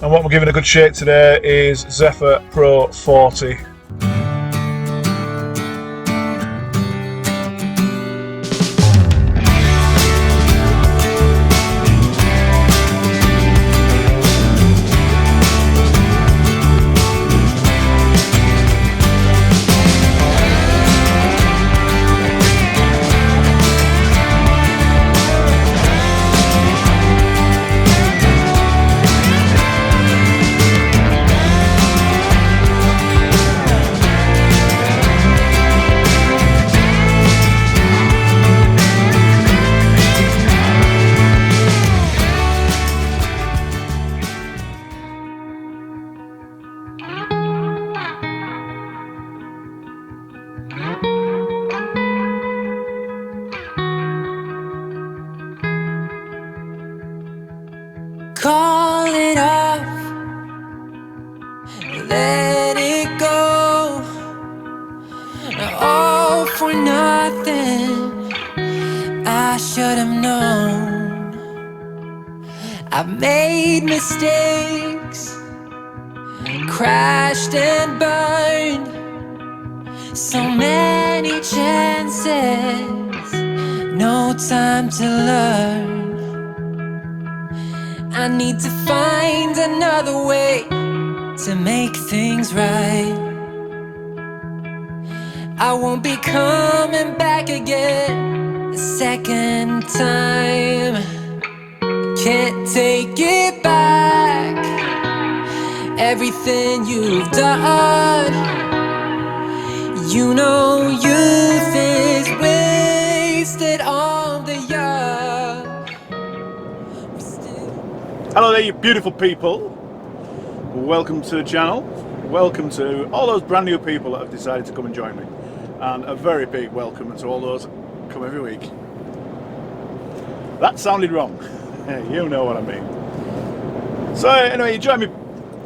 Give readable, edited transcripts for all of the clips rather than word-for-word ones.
And what we're giving a good shake today is Zephyr Pro 40. Call it off, let it go, all for nothing. I should have known. I've made mistakes, crashed and burned, so many chances, no time to learn. I need to find another way to make things right. I won't be coming back again a second time. Can't take it back, everything you've done. You know youth is wasted on the young. Hello there, you beautiful people. Welcome to the channel. Welcome to all those brand new people that have decided to come and join me. And a very big welcome to all those that come every week. That sounded wrong. You know what I mean. So anyway, you join me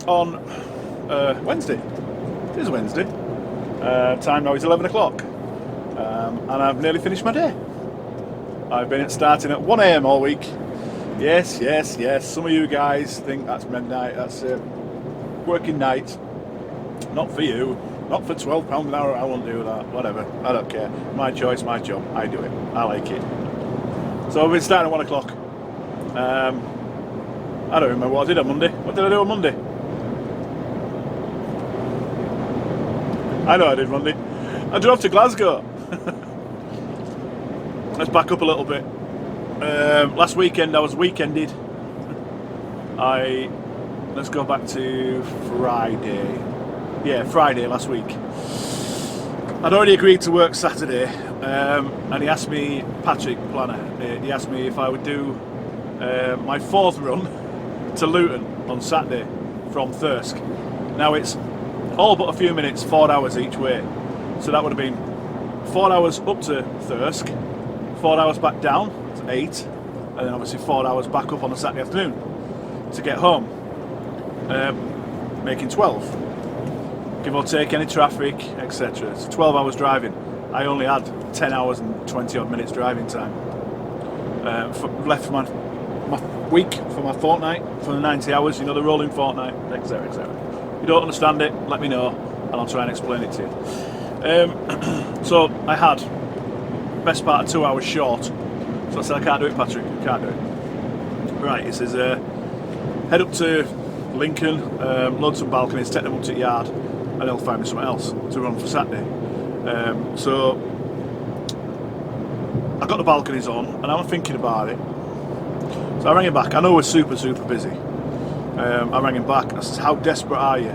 on Wednesday. It is Wednesday. Time now is 11 o'clock. And I've nearly finished my day. I've been starting at 1 AM all week. Yes. Some of you guys think that's midnight, that's working night. Not for you. Not for £12 an hour, I won't do that. Whatever, I don't care. My choice, my job, I do it. I like it. So I've been starting at 1 o'clock. I don't remember what I did on Monday. What did I do on Monday? I know I did Monday. I drove to Glasgow. Let's back up a little bit. Last weekend I was weekended. Let's go back to Friday. Yeah, Friday last week. I'd already agreed to work Saturday, and he asked me, Patrick Planner, he asked me if I would do my fourth run to Luton on Saturday from Thirsk. Now it's all but a few minutes, 4 hours each way. So that would have been 4 hours up to Thirsk, 4 hours back down, to 8, and then obviously 4 hours back up on a Saturday afternoon to get home, making 12, give or take any traffic, etc. It's 12 hours driving. I only had 10 hours and 20 odd minutes driving time left for my week, for my fortnight, for the 90 hours, you know, the rolling fortnight, etc. If you don't understand it, let me know and I'll try and explain it to you. So I had best part of 2 hours short. So I said, I can't do it, Patrick, I can't do it. Right, he says, head up to Lincoln, load some balconies, take them up to the yard, and they'll find me something else to run for Saturday. So I got the balconies on, and I was thinking about it. So I rang him back. I know we're super busy. I rang him back. I said, how desperate are you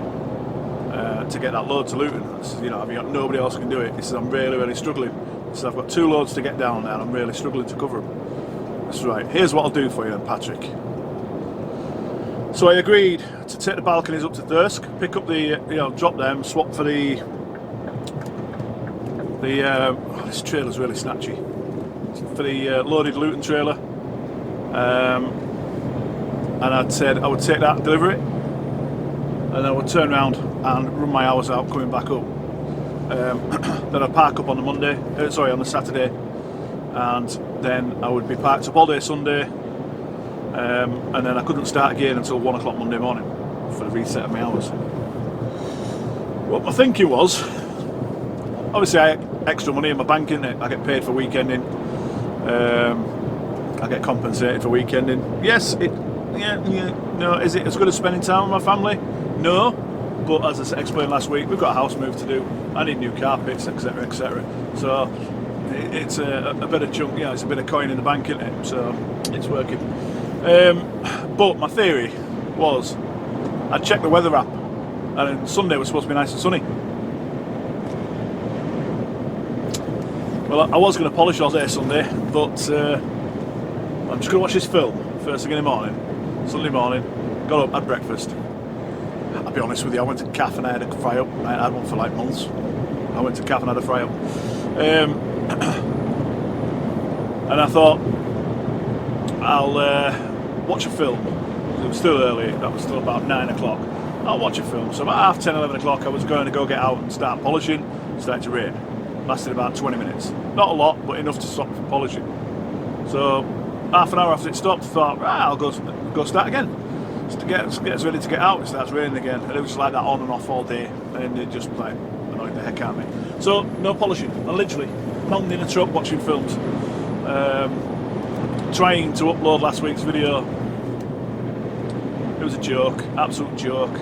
to get that load to Luton? I said, you know, have you got nobody else can do it? He said, I'm really struggling. He said, I've got 2 loads to get down there, and I'm really struggling to cover them. That's right. Here's what I'll do for you then, Patrick. So I agreed to take the balconies up to Thirsk, pick up the, drop them, swap for the this trailer's really snatchy, for the loaded Luton trailer, and I'd said I would take that and deliver it, and then I would turn around and run my hours out coming back up. Then I'd park up on the on the Saturday, and then I would be parked up all day Sunday, and then I couldn't start again until 1 o'clock Monday morning. for the reset of my hours. What my thinking was, obviously I have extra money in my bank, innit? I get paid for weekending. I get compensated for weekending. Yes, no, is it as good as spending time with my family? No, but as I explained last week, we've got a house move to do. I need new carpets, etc, etc. So it's a bit of chunk, it's a bit of coin in the bank, isn't it? So it's working. But my theory was, I'd check the weather app, and then Sunday was supposed to be nice and sunny. Well, I was going to polish all day Sunday, but I'm just going to watch this film first thing in the morning, Sunday morning. Got up, had breakfast. I'll be honest with you, I went to Caff and I had a fry up. I had one for like months. I went to Caff and had a fry up. And I thought, I'll watch a film. It was still early, that was still about 9 o'clock. I'll watch a film. So about half 10, 11 o'clock I was going to go get out and start polishing. It started to rain. Lasted about 20 minutes. Not a lot, but enough to stop from polishing. So half an hour after it stopped, I thought, right, I'll go start again. Just to get us ready to get out, it starts raining again. And it was like that on and off all day. And it just like annoyed the heck out of me. So no polishing. I literally pounding in a truck watching films. Trying to upload last week's video. It was a joke, absolute joke.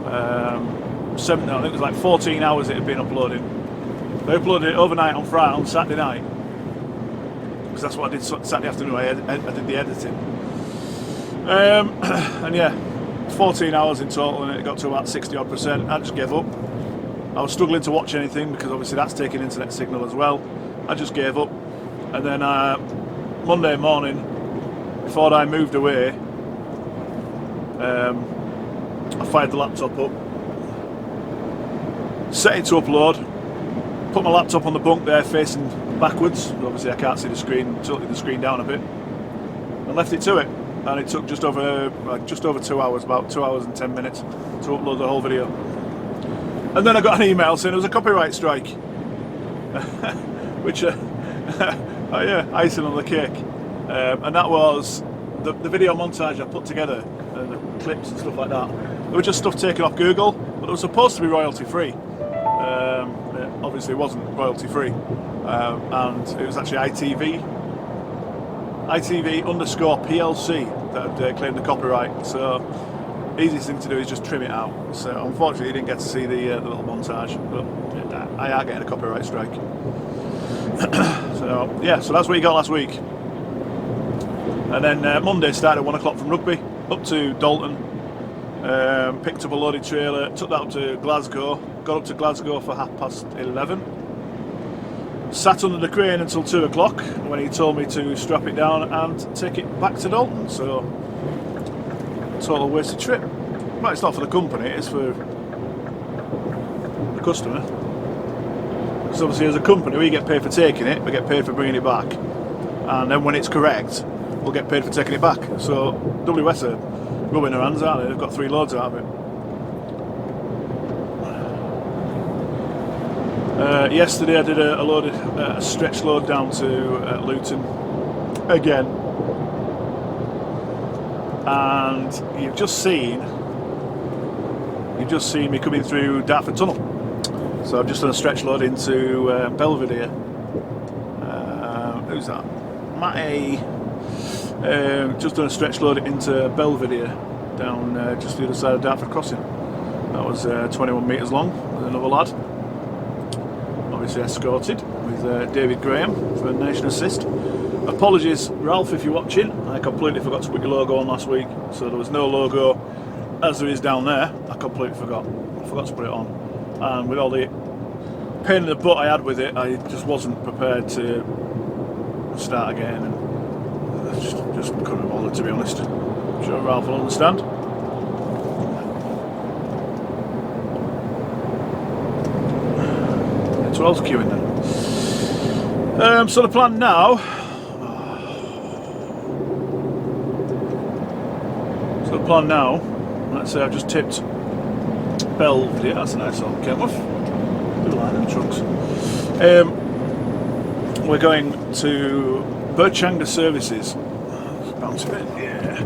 I think it was like 14 hours it had been uploading. I uploaded it overnight on Saturday night, because that's what I did Saturday afternoon. I did the editing, and yeah, 14 hours in total, and it got to about 60 odd %. I just gave up. I was struggling to watch anything because obviously that's taking internet signal as well. I just gave up, and then Monday morning, before I moved away, I fired the laptop up, set it to upload. Put my laptop on the bunk there facing backwards, obviously I can't see the screen, tilted the screen down a bit, and left it to it, and it took just over 2 hours, about 2 hours and 10 minutes to upload the whole video. And then I got an email saying there was a copyright strike, which oh yeah, icing on the cake. And that was the video montage I put together, the clips and stuff like that. They were just stuff taken off Google, but it was supposed to be royalty free. It obviously wasn't royalty free, and it was actually ITV _ PLC that had claimed the copyright. So easiest thing to do is just trim it out. So unfortunately you didn't get to see the little montage, but I are getting a copyright strike. So yeah, so that's what you got last week. And then Monday started at 1 o'clock from Rugby up to Dalton. Picked up a loaded trailer, took that up to Glasgow, got up to Glasgow for 11:30. Sat under the crane until 2 o'clock when he told me to strap it down and take it back to Dalton. So, total wasted trip. Well, it's not for the company, it's for the customer. Because obviously as a company we get paid for taking it, we get paid for bringing it back. And then when it's correct, we'll get paid for taking it back. So, WS are rubbing their hands, aren't they? They've got 3 loads out of it. Yesterday I did a stretch load down to Luton again, and you've just seen me coming through Dartford Tunnel. So I've just done a stretch load into Belvedere. Who's that? Matt A. Just done a stretch load into Belvedere down just the other side of Dartford Crossing. That was 21 metres long with another lad. Obviously escorted with David Graham for a nation assist. Apologies Ralph if you're watching, I completely forgot to put your logo on last week, so there was no logo as there is down there. I completely forgot. I forgot to put it on, and with all the pain in the butt I had with it, I just wasn't prepared to start again, and just couldn't bother, to be honest. I'm sure Ralph will understand. So I was queuing then. So the plan now. Let's say I've just tipped Belvedere. That's a nice little Kenworth. Good line of trucks. We're going to Berchanga Services. Bounce a bit, yeah.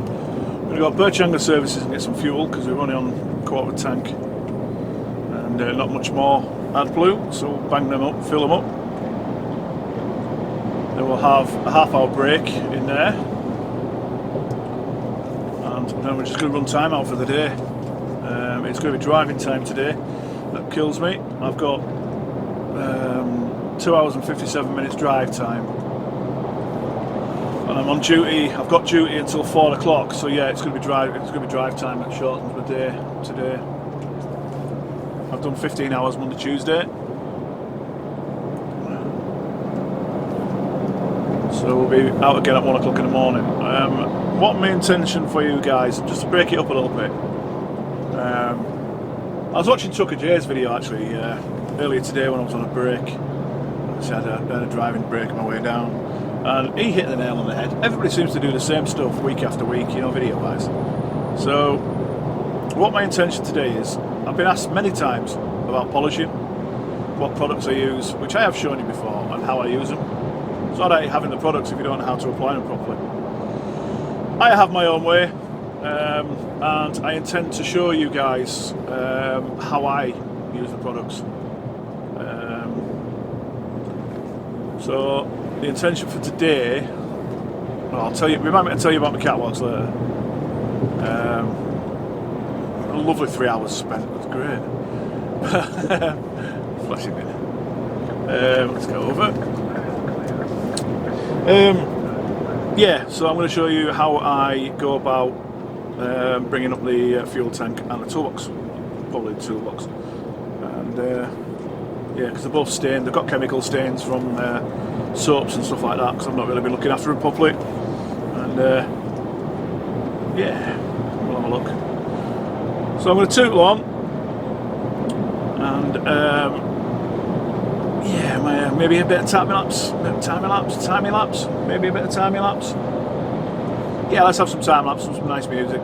We're We got Birchanga services and get some fuel because we're only on a quarter of a tank and not much more AdBlue, so we'll bang them up, fill them up. Then we'll have a half-hour break in there, and then we're just going to run time out for the day. It's going to be driving time today. That kills me. I've got 2 hours and 57 minutes drive time, and I'm on duty. I've got duty until 4 o'clock. So yeah, it's going to be drive. It's going to be drive time that shortens the day today. I've done 15 hours Monday, Tuesday. So we'll be out again at 1 o'clock in the morning. What my intention for you guys, just to break it up a little bit. I was watching Trucker J's video actually earlier today when I was on a break. I had a driving break on my way down, and he hit the nail on the head. Everybody seems to do the same stuff week after week, you know, video wise. So what my intention today is, I've been asked many times about polishing, what products I use, which I have shown you before, and how I use them. It's not like having the products if you don't know how to apply them properly. I have my own way, and I intend to show you guys how I use the products. So the intention for today, well, I'll tell you. Remind me to tell you about my catwalks later. A lovely 3 hours spent. That's great. Flashing in. Let's go over. Yeah, so I'm going to show you how I go about bringing up the fuel tank and the toolbox, probably the toolbox, and yeah, because they're both stained. They've got chemical stains from soaps and stuff like that, because I've not really been looking after them properly, and yeah, we'll have a look. So I'm going to tootle on, and yeah, maybe a bit of time lapse, maybe a bit of time lapse. Yeah, let's have some time lapse and some nice music.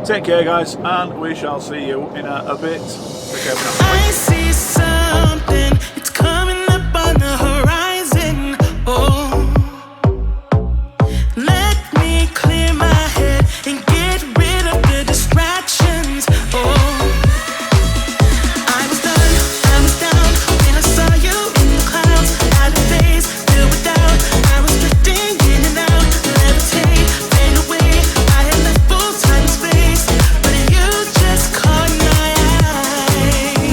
Take care, guys, and we shall see you in a bit. Take care for now. I see something, it's coming up on the horizon. Oh, let me clear my head and get rid of the distractions. Oh, I was down when I saw you in the clouds. Out of phase, filled with doubt. I was drifting in and out, levitate, fade away. I had left full time and space, but you just caught my eye.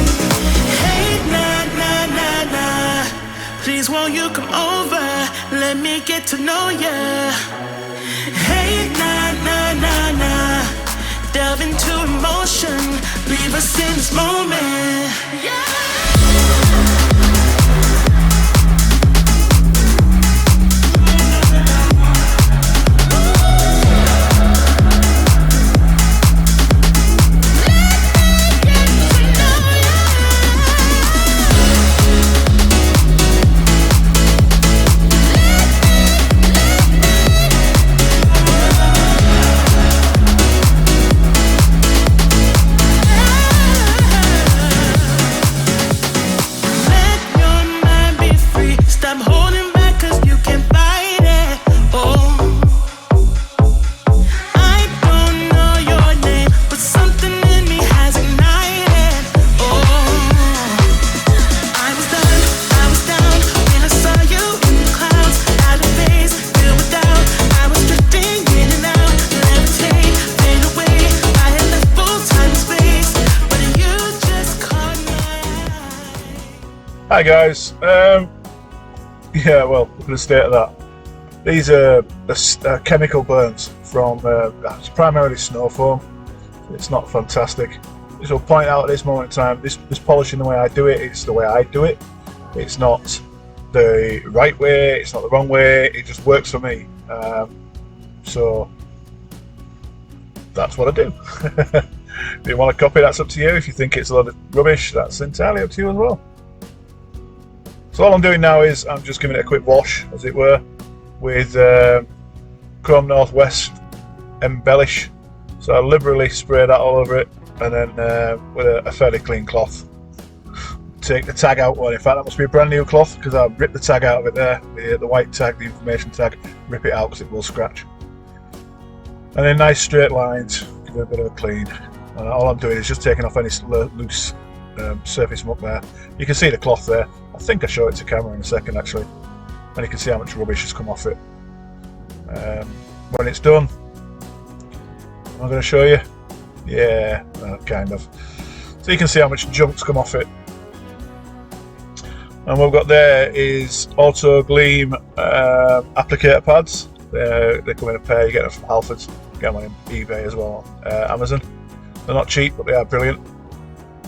Hey, nah, please won't you come over? Let me get to know ya. Hey, nah, delve into emotion. Leave us in this moment. Yeah. Hi guys, yeah, well, look at the state of that. These are chemical burns from it's primarily snow foam. It's not fantastic. This will point out at this moment in time, this polishing, the way I do it, it's the way I do it. It's not the right way, it's not the wrong way, it just works for me. So that's what I do. If you want to copy, that's up to you. If you think it's a lot of rubbish, that's entirely up to you as well. So all I'm doing now is I'm just giving it a quick wash, as it were, with Chrome Northwest Embellish. So I liberally spray that all over it, and then with a fairly clean cloth, take the tag out. Well, in fact, that must be a brand new cloth, because I ripped the tag out of it there, the white tag, the information tag. Rip it out because it will scratch. And then nice straight lines, give it a bit of a clean. All I'm doing is just taking off any loose surface muck there. You can see the cloth there. I think I show it to camera in a second actually. And you can see how much rubbish has come off it. When it's done, I'm going to show you. Yeah, kind of. So you can see how much junk's come off it. And what we've got there is Auto Gleam applicator pads. They come in a pair. You get them from Halfords. Get them on eBay as well, Amazon. They're not cheap, but they are brilliant.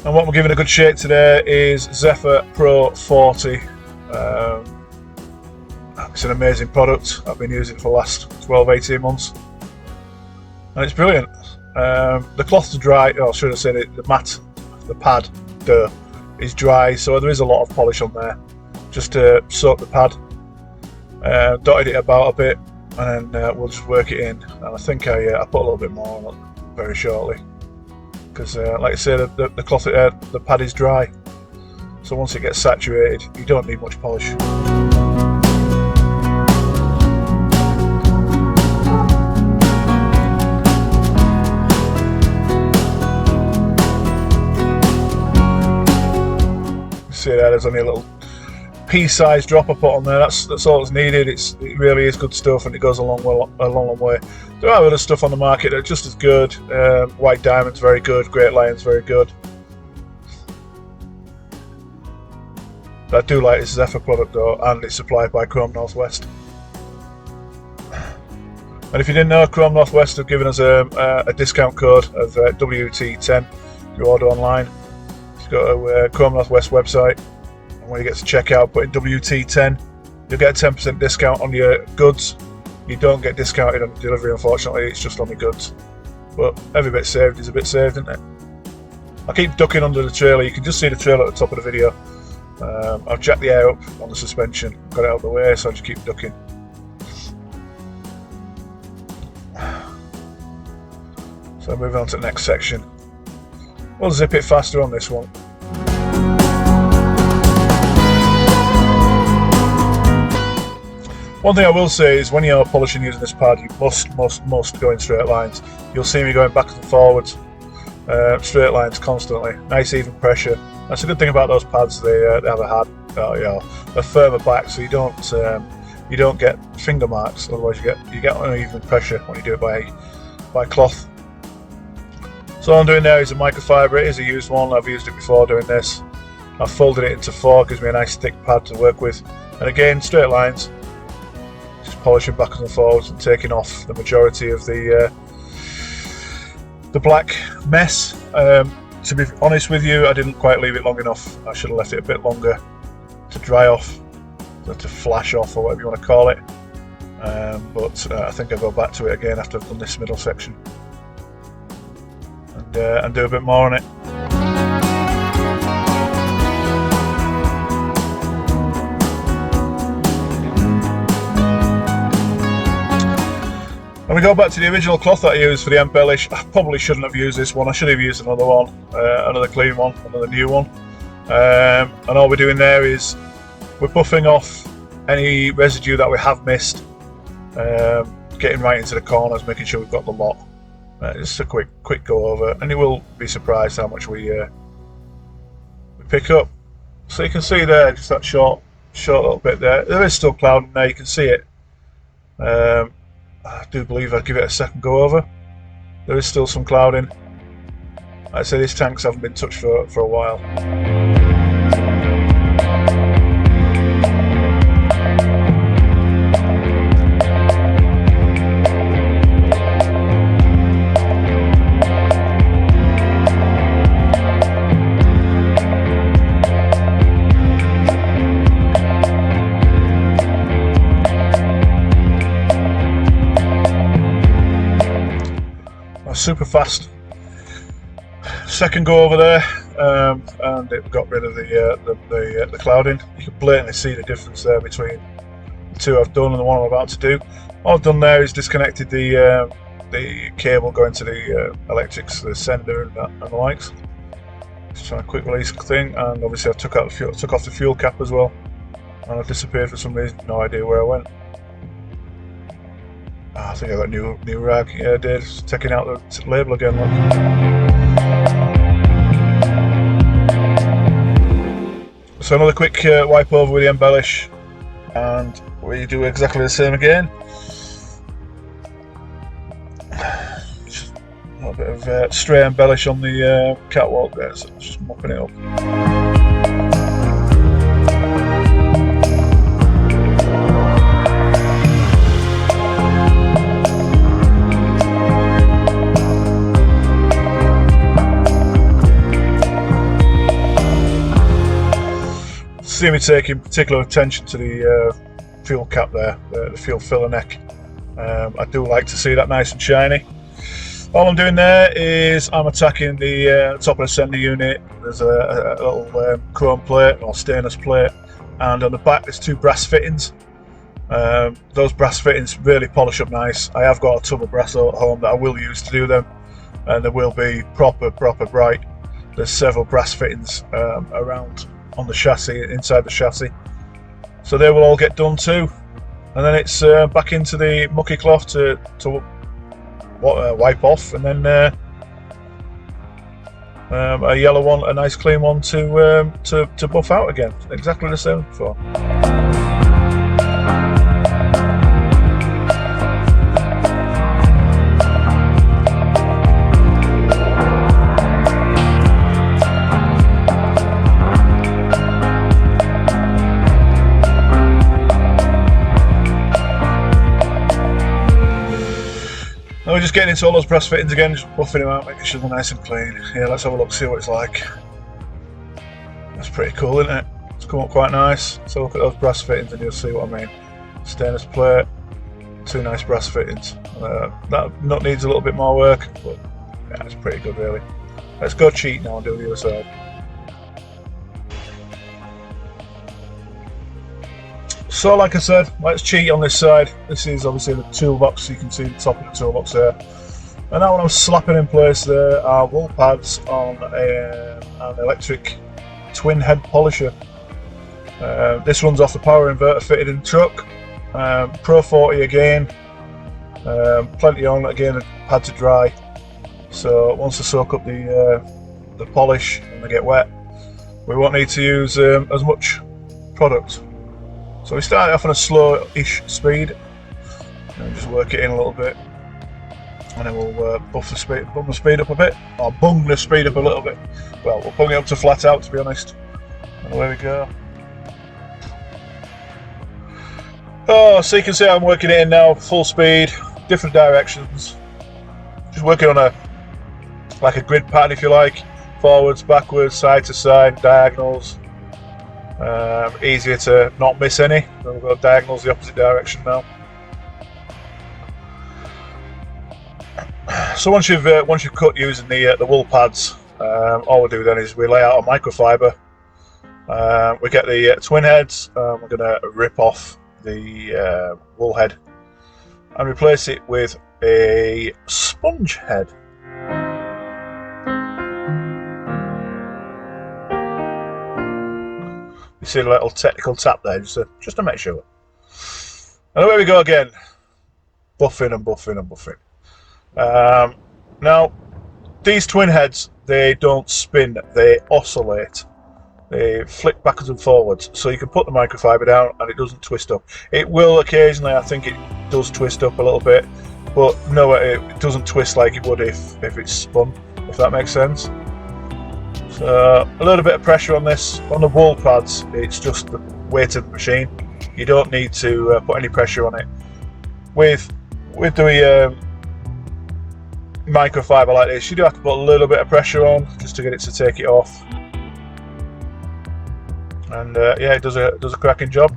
And what we're giving a good shake today is Zephyr Pro 40. It's an amazing product. I've been using it for the last 12-18 months. And it's brilliant. The cloth's dry, or should I say the pad is dry, so there is a lot of polish on there. Just to soak the pad. Dotted it about a bit, and then we'll just work it in. And I think I put a little bit more on it very shortly. Because like I say, the cloth, the pad is dry. So once it gets saturated, you don't need much polish. See there, there's only a little pea-sized drop I put on there. That's all that's needed. It really is good stuff, and it goes a long way. There are other stuff on the market that are just as good. White Diamond's very good. Great Lion's very good. But I do like this Zephyr product though, and it's supplied by Chrome Northwest. And if you didn't know, Chrome Northwest have given us a discount code of WT10 if you order online. Just go to Chrome Northwest website, and when you get to checkout, put in WT10. You'll get a 10% discount on your goods. You don't get discounted on delivery, unfortunately. It's just on the goods. But every bit saved is a bit saved, isn't it? I keep ducking under the trailer. You can just see the trailer at the top of the video. I've jacked the air up on the suspension, got it out of the way, so I just keep ducking. So moving on to the next section. We'll zip it faster on this one. One thing I will say is when you're polishing using this pad, you must go in straight lines. You'll see me going backwards and forwards, straight lines constantly. Nice even pressure. That's a good thing about those pads. They have a firmer back, so you don't get finger marks. Otherwise, you get uneven pressure when you do it by cloth. So all I'm doing there is a microfiber. It is a used one. I've used it before doing this. I've folded it into 4, gives me a nice thick pad to work with. And again, straight lines. Just polishing backwards and forwards and taking off the majority of the black mess. To be honest with you, I didn't quite leave it long enough. I should have left it a bit longer to dry off, or to flash off, or whatever you want to call it. But I think I'll go back to it again after I've done this middle section. And do a bit more on it. And we go back to the original cloth that I used for the embellish. I probably shouldn't have used this one. I should have used another one, another clean one, another new one. And all we're doing there is we're buffing off any residue that we have missed, getting right into the corners, making sure we've got the lot. Just a quick go over, and you will be surprised how much we pick up. So you can see there, just that short little bit there. There is still cloud in there. You can see it. I do believe I'd give it a second go over. There is still some clouding. Like I say, these tanks haven't been touched for a while. Super fast second go over there, and it got rid of the clouding. You can blatantly see the difference there between the two I've done and the one I'm about to do. All I've done there is disconnected the cable going to the electrics, the sender and the likes. Just trying a quick release thing, and obviously I took off the fuel cap as well, and it disappeared for some reason. No idea where I went. I think I got new rag. Yeah, I did. Just taking out the label again. Look. So another quick wipe over with the embellish, and we do exactly the same again. Just a little bit of stray embellish on the catwalk there, so just mopping it up. See me taking particular attention to the fuel cap there, the fuel filler neck. I do like to see that nice and shiny. All I'm doing there is I'm attacking the top of the sender unit. There's a little chrome plate or stainless plate, and on the back there's two brass fittings. Those brass fittings really polish up nice. I have got a tub of brass at home that I will use to do them, and they will be proper bright. There's several brass fittings around on the chassis, inside the chassis, so they will all get done too, and then it's back into the mucky cloth to wipe off, and then a yellow one, a nice clean one to buff out again, exactly the same before. Now we're just getting into all those brass fittings again, just buffing them out, making sure they're nice and clean. Yeah, let's have a look, see what it's like. That's pretty cool, isn't it? It's come up quite nice. So look at those brass fittings and you'll see what I mean. Stainless plate, two nice brass fittings. That nut needs a little bit more work, but yeah, it's pretty good really. Let's go cheat now and do the other side. So like I said, let's cheat on this side. This is obviously the toolbox, you can see the top of the toolbox there. And now what I'm slapping in place there are wool pads on an electric twin head polisher. This runs off the power inverter fitted in the truck. Pro 40 again, plenty on, again a pad to dry. So once they soak up the polish and they get wet, we won't need to use as much product. So we start off on a slow-ish speed, and just work it in a little bit, and then we'll bung the speed up a bit, or bung the speed up a little bit. Well, we'll bung it up to flat out, to be honest. And away we go. Oh, so you can see I'm working it in now, full speed, different directions. Just working on like a grid pattern, if you like, forwards, backwards, side to side, diagonals. Easier to not miss any. We've got diagonals the opposite direction now. So once you've cut using the wool pads, all we do then is we lay out a microfiber. We get the twin heads. We're going to rip off the wool head and replace it with a sponge head. You see a little technical tap there, just to make sure. And away we go again, buffing and buffing and buffing. Now, these twin heads, they don't spin, they oscillate. They flick backwards and forwards, so you can put the microfiber down and it doesn't twist up. It will occasionally, I think it does twist up a little bit, but no, it doesn't twist like it would if it's spun, if that makes sense. So a little bit of pressure on this. On the wool pads, it's just the weight of the machine. You don't need to put any pressure on it. With the microfiber like this, you do have to put a little bit of pressure on just to get it to take it off. And yeah, it does a cracking job.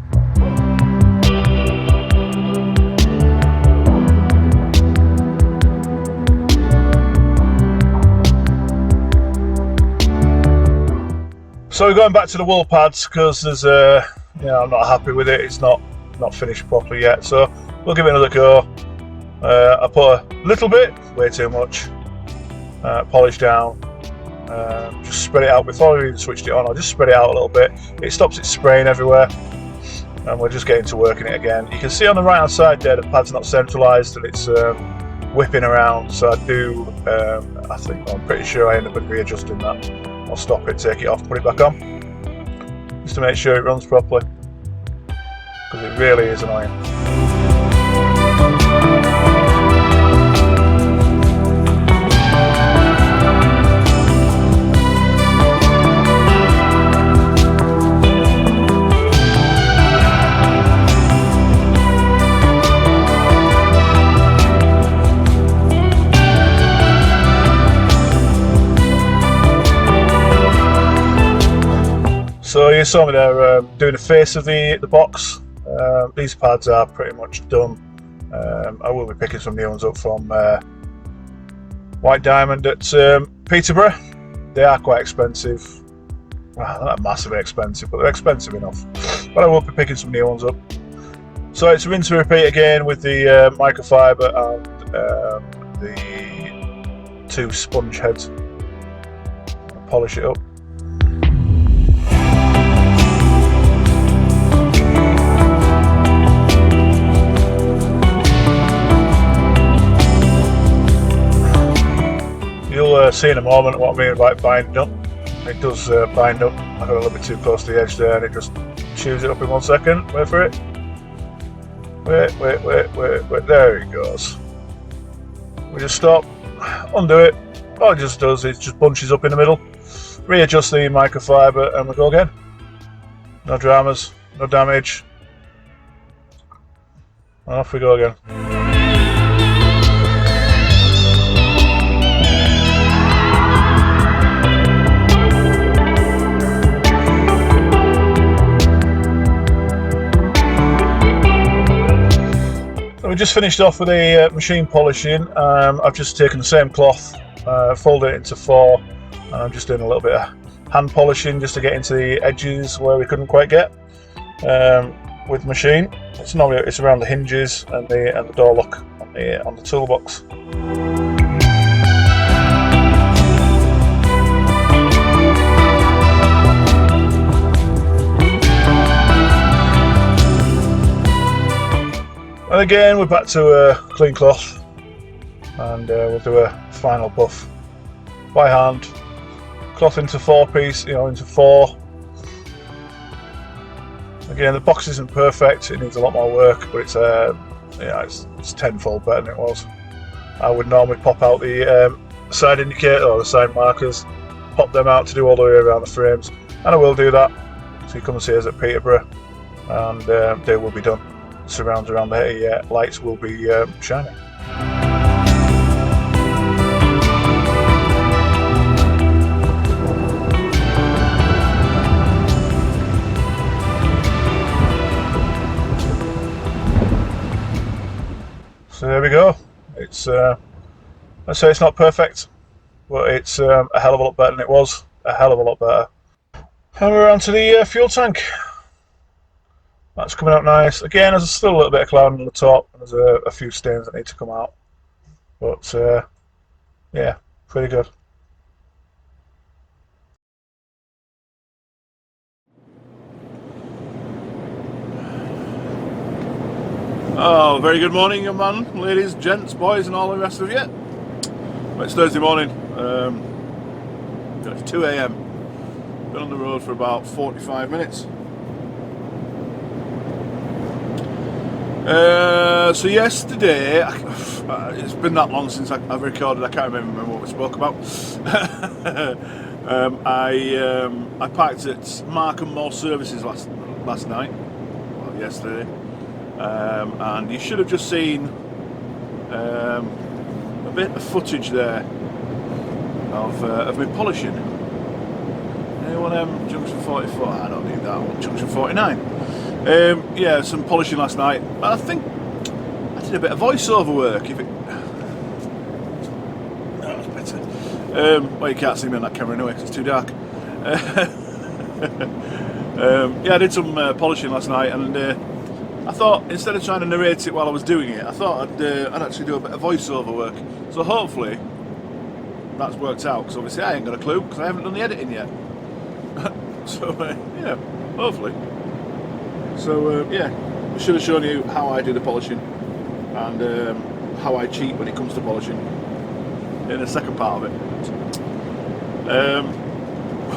So we're going back to the wool pads because there's I'm not happy with it. It's not finished properly yet. So we'll give it another go. I put a little bit, way too much, polish down. Just spread it out before we even switched it on. I'll just spread it out a little bit. It stops it spraying everywhere. and we're just getting to working it again. You can see on the right hand side there the pad's not centralised and it's whipping around, so I'm pretty sure I end up readjusting that. I'll stop it, take it off, put it back on, just to make sure it runs properly, because it really is annoying. So you saw me there doing the face of the box. These pads are pretty much done. I will be picking some new ones up from White Diamond at Peterborough. They are quite expensive. Well, not massively expensive, but they're expensive enough. But I will be picking some new ones up. So it's rinse and repeat again with the microfiber and the 2 sponge heads. I'll polish it up. You'll see in a moment what I mean by binding up. It does bind up. I got a little bit too close to the edge there and it just chews it up in 1 second. Wait for it. Wait. There it goes. We just stop, undo it. All it just does is just bunches up in the middle. Readjust the microfiber and we go again. No dramas, no damage. And off we go again. We just finished off with a machine polishing. I've just taken the same cloth, folded it into 4, and I'm just doing a little bit of hand polishing just to get into the edges where we couldn't quite get with the machine. It's around the hinges and the door lock on the toolbox. And again, we're back to a clean cloth, and we'll do a final buff by hand. Cloth into 4-piece, into 4. Again, the box isn't perfect; it needs a lot more work, but it's tenfold better than it was. I would normally pop out the side indicator or the side markers, pop them out to do all the way around the frames, and I will do that. So you come and see us at Peterborough, and they will be done. Surrounds around the lights will be shining. So there we go. It's let's say it's not perfect, but it's a hell of a lot better than it was. A hell of a lot better. And we're on to the fuel tank. That's coming out nice. Again, there's still a little bit of cloud on the top, and there's a few stains that need to come out. But yeah, pretty good. Oh, very good morning, young man, ladies, gents, boys, and all the rest of you. It's Thursday morning. It's 2 AM. Been on the road for about 45 minutes. So yesterday, it's been that long since I've recorded, I can't remember what we spoke about. I parked at Mark and More Services last night, well, yesterday, and you should have just seen a bit of footage there of me polishing. Anyone junction 44? I don't need that one. Junction 49. Yeah, some polishing last night. I think I did a bit of voiceover work. If it, no, it's better. Well, you can't see me on that camera anyway because it's too dark. Yeah, I did some polishing last night, and I thought instead of trying to narrate it while I was doing it, I thought I'd actually do a bit of voiceover work. So hopefully that's worked out. Because obviously I ain't got a clue because I haven't done the editing yet. So yeah, hopefully. So yeah, I should have shown you how I do the polishing and how I cheat when it comes to polishing in the second part of it.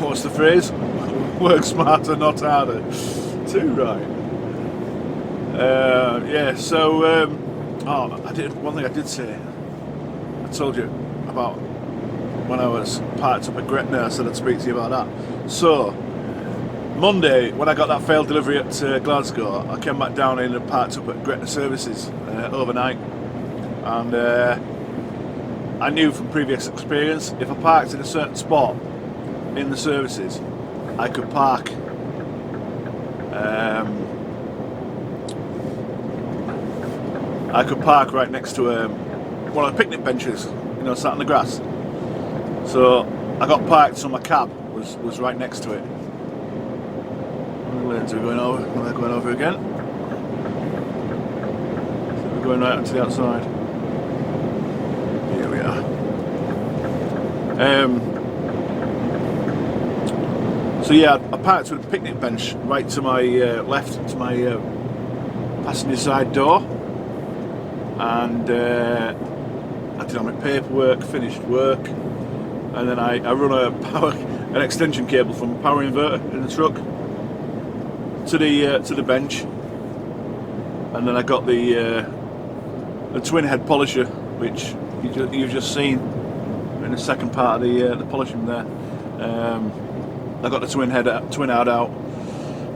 What's the phrase? Work smarter, not harder. Too right. Yeah, so one thing I did say, I told you about when I was parked up at Gretna. I said I'd speak to you about that. So Monday, when I got that failed delivery at Glasgow, I came back down in and parked up at Gretna Services overnight, and I knew from previous experience, if I parked in a certain spot in the services, I could park right next to one of the picnic benches, you know, sat on the grass. So I got parked, so my cab was right next to it. Lanes are going over. They're going over again. So we're going right onto the outside. Here we are. So yeah, I parked with a picnic bench right to my left, to my passenger side door, and I did all my paperwork, finished work, and then I run an extension cable from a power inverter in the truck to the bench, and then I got the twin head polisher, which you've just seen in the second part of the polishing there. I got the twin head out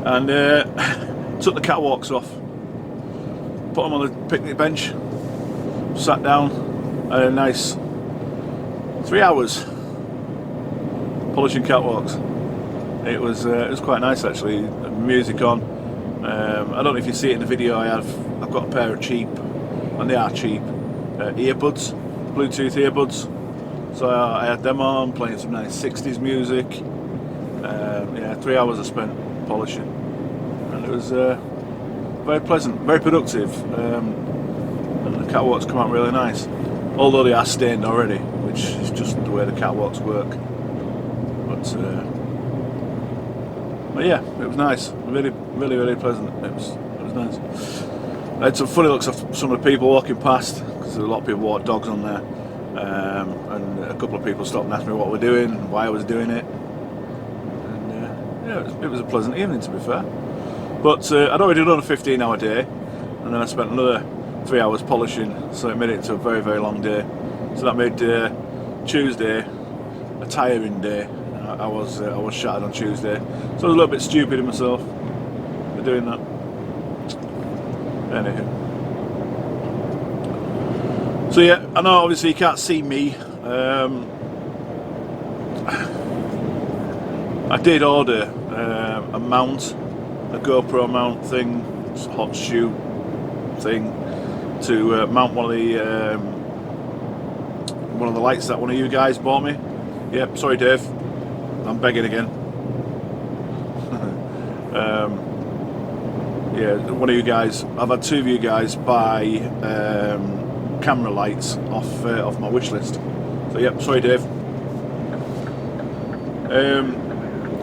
and took the catwalks off, put them on the picnic bench, sat down, and a nice 3 hours polishing catwalks. It was quite nice actually. Music on. I don't know if you see it in the video. I've got a pair of cheap, and they are cheap, earbuds, Bluetooth earbuds. So I had them on, playing some nice 60s music. Yeah, 3 hours I spent polishing, and it was very pleasant, very productive, and the catwalks come out really nice. Although they are stained already, which is just the way the catwalks work. But yeah, it was nice, really pleasant. It was nice. I had some funny looks of some of the people walking past, because a lot of people walk dogs on there, and a couple of people stopped and asked me what we're doing and why I was doing it. And yeah, it was a pleasant evening, to be fair. But I'd already done a 15-hour day, and then I spent another 3 hours polishing, so it made it into a very long day. So that made Tuesday a tiring day. I was shattered on Tuesday, so I was a little bit stupid in myself for doing that. Anywho, so yeah, I know obviously you can't see me. I did order a mount, a GoPro mount thing, hot shoe thing, to mount one of the lights that one of you guys bought me. Yep, sorry Dave, I'm begging again. Yeah, one of you guys, I've had two of you guys buy camera lights off my wish list. So yep, sorry Dave.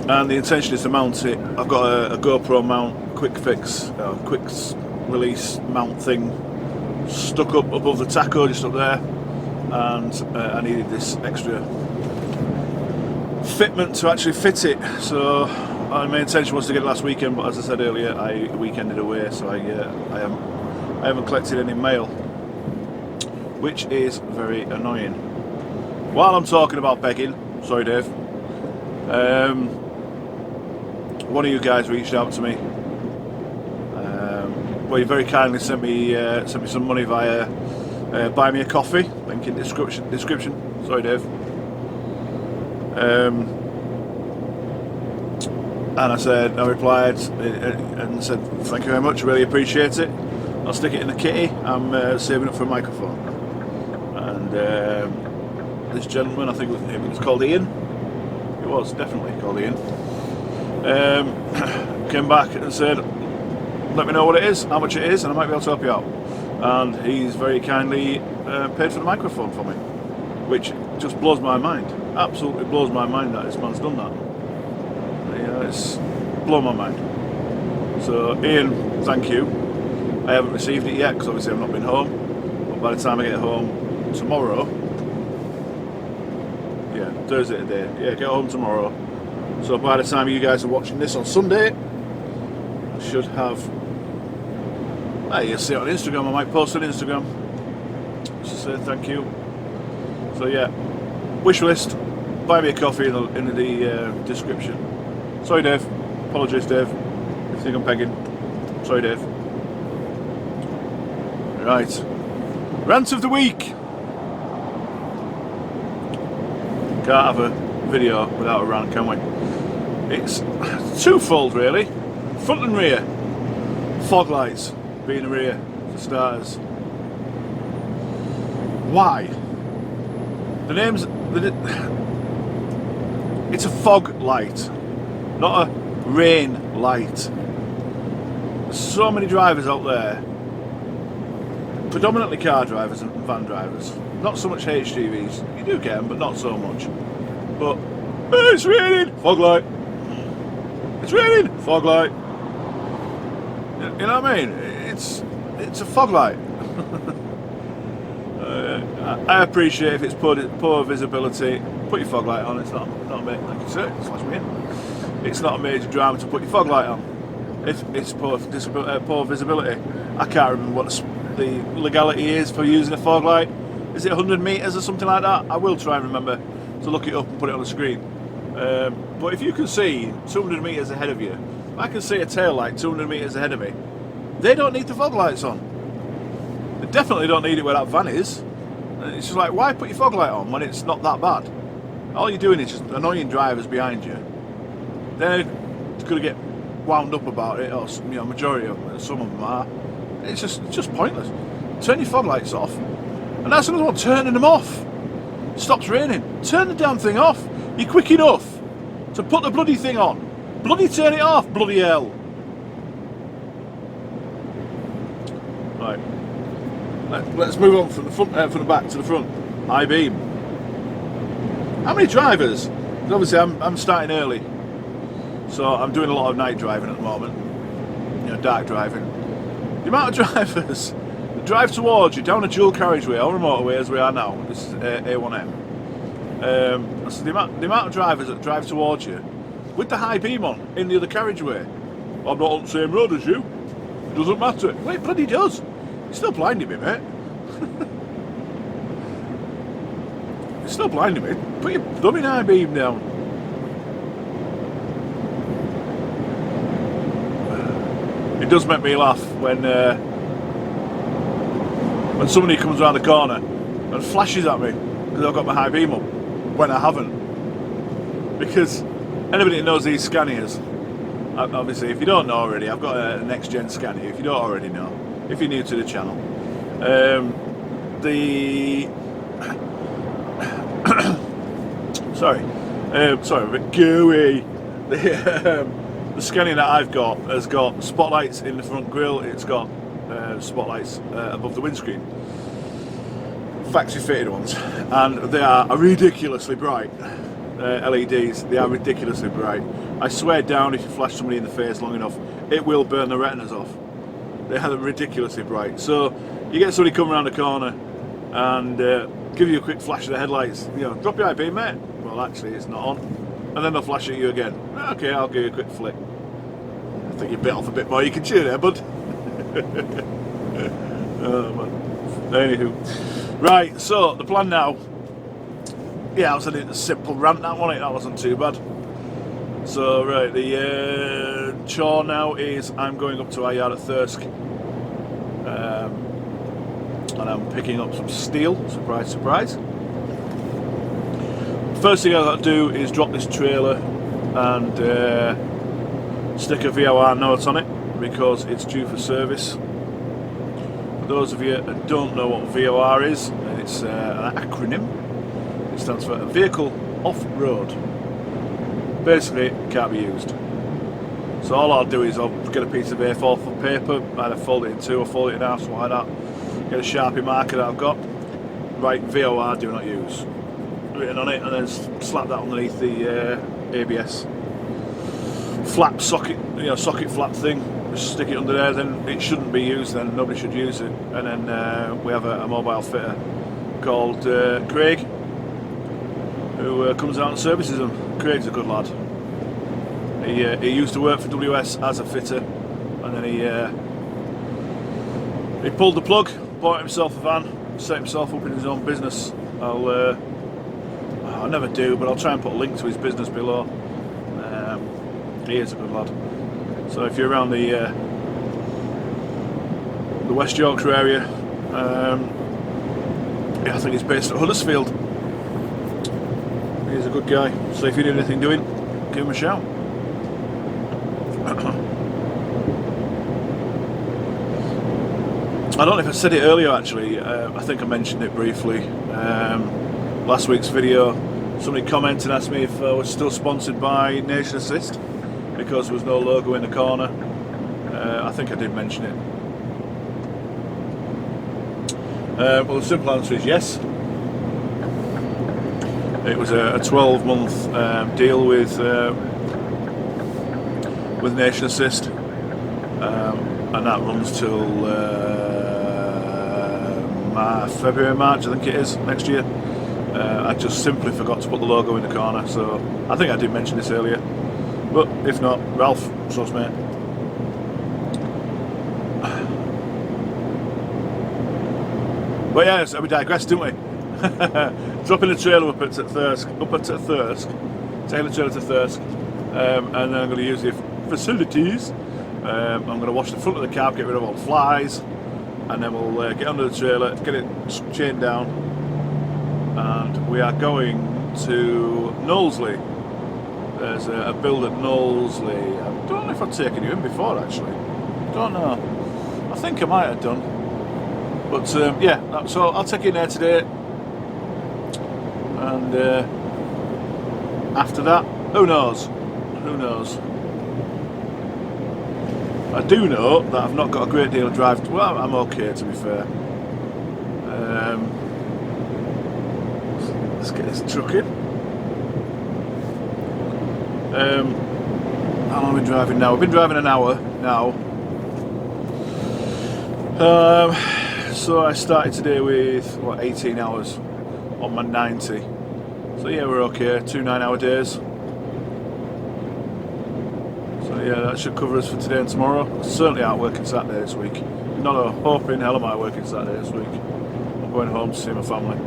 And the intention is to mount it. I've got a GoPro mount, quick release mount thing stuck up above the tacho, just up there, and I needed this extra fitment to actually fit it. So my intention was to get it last weekend, but as I said earlier, I weekended away, so I haven't collected any mail, which is very annoying. While I'm talking about begging, sorry Dave, one of you guys reached out to me. Well, you very kindly sent me some money via buy me a coffee, link in description. Sorry Dave. And I replied and said thank you very much, I really appreciate it. I'll stick it in the kitty. I'm saving it for a microphone. And this gentleman, I think it was called Ian. It was definitely called Ian. Came back and said, let me know what it is, how much it is, and I might be able to help you out. And he's very kindly paid for the microphone for me, which just blows my mind. Absolutely blows my mind that this man's done that. Yeah, it's blown my mind. So Ian, thank you. I haven't received it yet because obviously I've not been home, but by the time I get home tomorrow, yeah, Thursday today, yeah, get home tomorrow, so by the time you guys are watching this on Sunday, I should have, you'll see it on Instagram. I might post on Instagram just to say thank you. So yeah, wish list, buy me a coffee in the description. Sorry Dave, apologies Dave, if you think I'm pegging, sorry Dave. Right, rant of the week. Can't have a video without a rant, can we? It's twofold really, front and rear. Fog lights being the rear for starters. Why? The name's it's a fog light, not a rain light. There's so many drivers out there, predominantly car drivers and van drivers, not so much HGVs. You do get them, but not so much. But it's raining, fog light. It's raining, fog light. You know what I mean? It's a fog light. I appreciate if it's poor visibility. Put your fog light on. It's not a major, like you said, slash me in. It's not a major drama to put your fog light on. If it's poor visibility, I can't remember what the legality is for using a fog light. Is it 100 meters or something like that? I will try and remember to look it up and put it on the screen. But if you can see 200 meters ahead of you, I can see a tail light 200 meters ahead of me. They don't need the fog lights on. They definitely don't need it where that van is. It's just like, why put your fog light on when it's not that bad? All you're doing is just annoying drivers behind you. They're going to get wound up about it, or majority of them, some of them are. It's just pointless. Turn your fog lights off, and that's another one. Turning them off. Stops raining. Turn the damn thing off. You're quick enough to put the bloody thing on. Bloody turn it off. Bloody hell. Right. Let's move on from the front, from the back to the front. I-beam. How many drivers? 'Cause obviously I'm starting early, so I'm doing a lot of night driving at the moment. Dark driving. The amount of drivers that drive towards you down a dual carriageway or a motorway as we are now. This is A1M. So the amount of drivers that drive towards you with the high beam on in the other carriageway. I'm not on the same road as you. It doesn't matter. Well, it bloody does. You're still blinding me, mate. You're still blinding me. Put your blooming high beam down. It does make me laugh when somebody comes around the corner and flashes at me because I've got my high beam up when I haven't. Because anybody that knows these Scanias, obviously, if you don't know already, I've got a next-gen Scania. If you don't already know, if you're new to the channel, sorry, I'm a bit gooey. The Scania that I've got has got spotlights in the front grille. It's got spotlights above the windscreen, factory fitted ones, and they are ridiculously bright. LEDs, they are ridiculously bright. I swear down, if you flash somebody in the face long enough, it will burn the retinas off. They are ridiculously bright. So you get somebody come around the corner and give you a quick flash of the headlights. Drop your IP, mate. Well, actually, it's not on. And then they'll flash at you again. Okay, I'll give you a quick flick. I think you bit off a bit more. You can chew there, bud. Oh, man. Anywho, right. So the plan now. Yeah, I was a simple rant. That wasn't too bad. So right, the chore now is I'm going up to our yard at Thirsk, and I'm picking up some steel. Surprise, surprise. First thing I've got to do is drop this trailer and stick a VOR note on it because it's due for service. For those of you that don't know what VOR is, it's an acronym. It stands for Vehicle Off-Road. Basically, it can't be used. So all I'll do is I'll get a piece of A4 for paper, either fold it in two or fold it in half, something like that. Get a Sharpie marker that I've got. Write VOR, do not use, written on it, and then slap that underneath the ABS flap socket, socket flap thing. just stick it under there, then it shouldn't be used, then nobody should use it. And then we have a mobile fitter called Craig, who comes out and services them. Craig's a good lad. He used to work for WS as a fitter, and then he pulled the plug, bought himself a van, set himself up in his own business. I never do, but I'll try and put a link to his business below. He is a good lad. So if you're around the West Yorkshire area, I think he's based at Huddersfield. He's a good guy. So if you need anything doing, give him a shout. I don't know if I said it earlier actually, I think I mentioned it briefly. Last week's video, somebody commented and asked me if I was still sponsored by Nation Assist because there was no logo in the corner. I think I did mention it. Well, the simple answer is yes. It was a 12-month deal with Nation Assist, and that runs till February, March, I think it is, next year. I just simply forgot to put the logo in the corner, so I think I did mention this earlier. But if not, Ralph, sauce mate. But yeah, so we digressed, didn't we? Dropping the trailer up at Thirsk, taking the trailer to Thirsk, and then I'm going to use the facilities. I'm going to wash the front of the cab, get rid of all the flies, and then we'll get under the trailer, get it chained down, and we are going to Knowlesley. There's a build at Knowlesley. I don't know if I've taken you in before actually. Don't know. I think I might have done. But yeah, so I'll take you in there today. And after that, who knows? Who knows? I do know that I've not got a great deal of drive. Well, I'm okay to be fair. Let's get this truck in. How long have we been driving now? We've been driving an hour now. So I started today with, what, 18 hours on my 90. So yeah, we're okay, 2 9-hour days. So yeah, that should cover us for today and tomorrow. Certainly out working Saturday this week. Not a hope in hell am I working Saturday this week. I'm going home to see my family.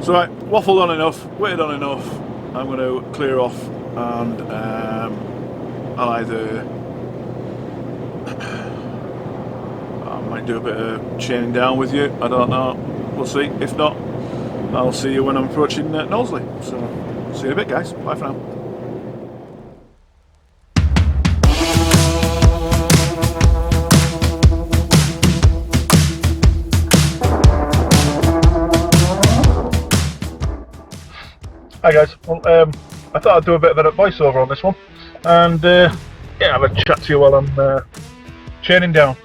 So right, waffled on enough, waited on enough. I'm going to clear off and I'll either might do a bit of chaining down with you, I don't know, we'll see. If not, I'll see you when I'm approaching Knowlesley. So, see you in a bit guys, bye for now. Hi guys, well, I thought I'd do a bit of a voiceover on this one, and yeah, have a chat to you while I'm chaining down.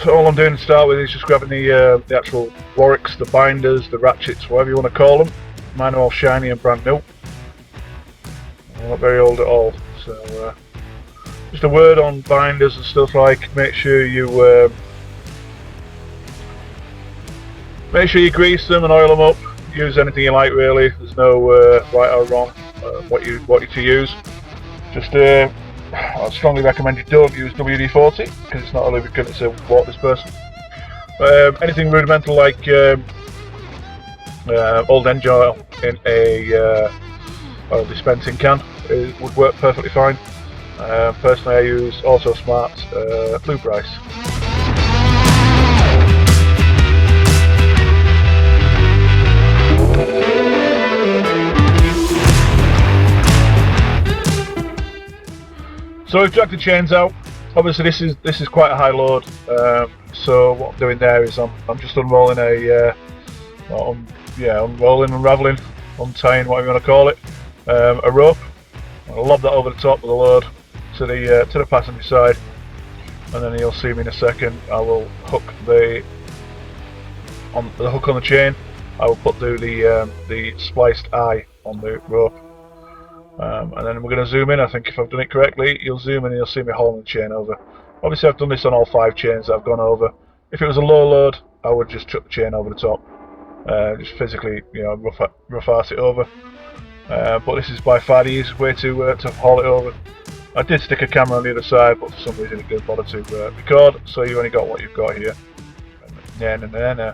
So all I'm doing to start with is just grabbing the actual Warwicks, the binders, the ratchets, whatever you want to call them. Mine are all shiny and brand new. They're not very old at all. So just a word on binders and stuff like, make sure you grease them and oil them up. Use anything you like really. There's no right or wrong what you to use. Just I strongly recommend you don't use WD-40 because it's not a lubricant, it's a water dispersant. Anything rudimental like old engine oil in a oil dispensing can would work perfectly fine. Personally, I use Auto Smart's Lube Rice. So we've dragged the chains out. Obviously this is quite a high load. So what I'm doing there is I'm just unrolling unrolling, unravelling, untying, whatever you want to call it, a rope. I'll lob that over the top of the load to the passenger side, and then you'll see me in a second. I will hook the hook on the chain. I will put the spliced eye on the rope. And then we're going to zoom in. I think if I've done it correctly, you'll zoom in and you'll see me hauling the chain over. Obviously I've done this on all 5 chains that I've gone over. If it was a low load, I would just chuck the chain over the top. Just physically, you know, rough arse it over. But this is by far the easiest way to haul it over. I did stick a camera on the other side, but for some reason it didn't bother to record, so you've only got what you've got here. Nah.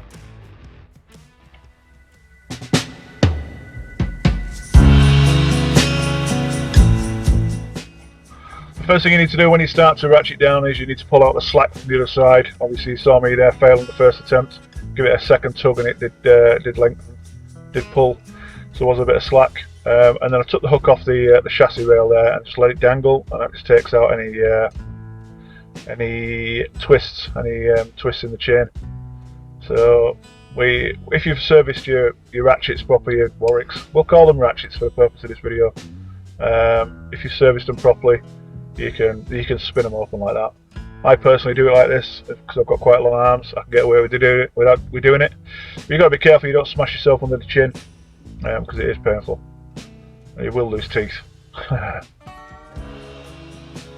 The first thing you need to do when you start to ratchet down is you need to pull out the slack from the other side. Obviously you saw me there fail on the first attempt. Give it a second tug and it did lengthen, did pull, so there was a bit of slack. And then I took the hook off the chassis rail there and just let it dangle, and that just takes out any twists, twists in the chain. So if you've serviced your ratchets properly, your Warwicks, we'll call them ratchets for the purpose of this video. If you've serviced them properly, you can spin them open like that. I personally do it like this because I've got quite long arms. I can get away with doing it without doing it. But you've got to be careful you don't smash yourself under the chin, because it is painful. And you will lose teeth.